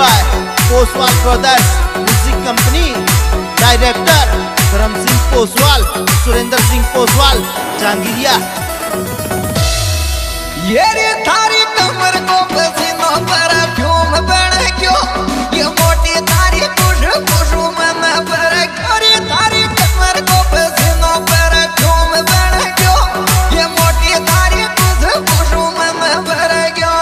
Bye Poswal brothers music company. Director Dharam Singh Poswal, Surendra Singh Poswal, जहांगीरिया। ये रे थारी कमर को पसीनों पर क्यों बन क्यों, ये मोटी थारी खुशबू मन पर क्यों, रे थारी कमर को पसीनों पर क्यों बन क्यों, ये मोटी थारी खुशबू मन पर क्यों।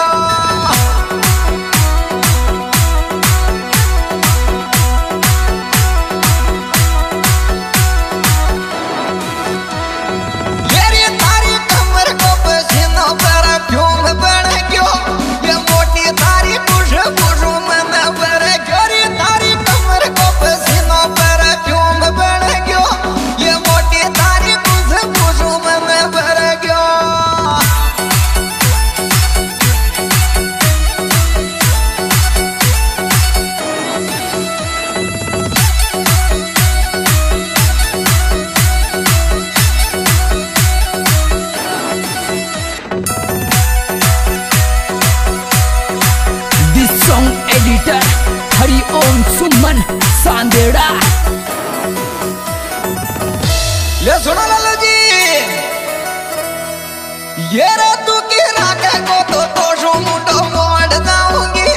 एडिटर हरिओम सुमन सांदेड़ा। ले सुनो लालू जी, ये रातू की राखे को तो शो मुंडो मोड़ जाऊंगी,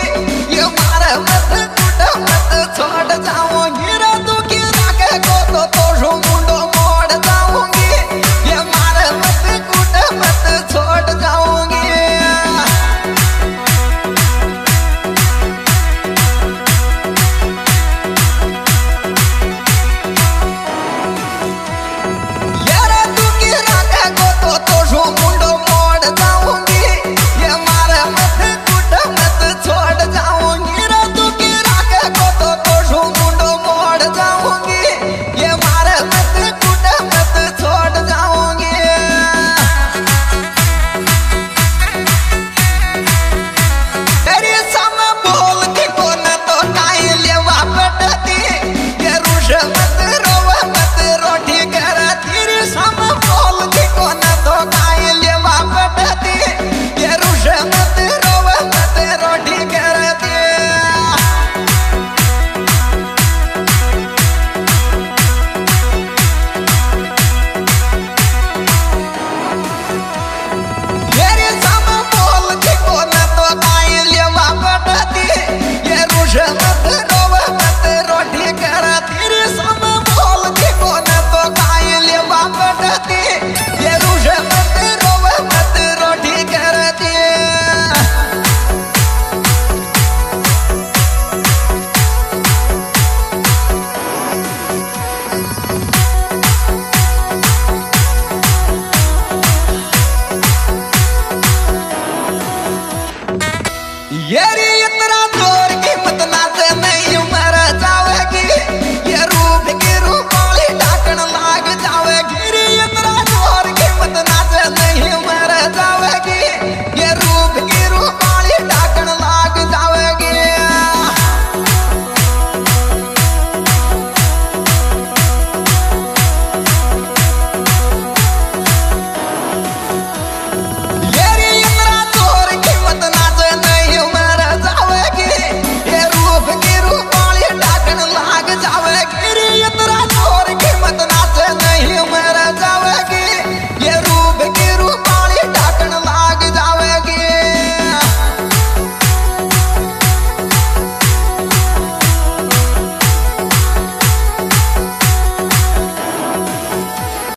ये मारे मत टूट मत छोड़ जाऊंगी, रातू की राखे को तो शो मुंडो मोड़ जाऊंगी, ये मारे मत टूट मत छोड़ जाऊंगी। ये इतना जोर कीमत ना से नहीं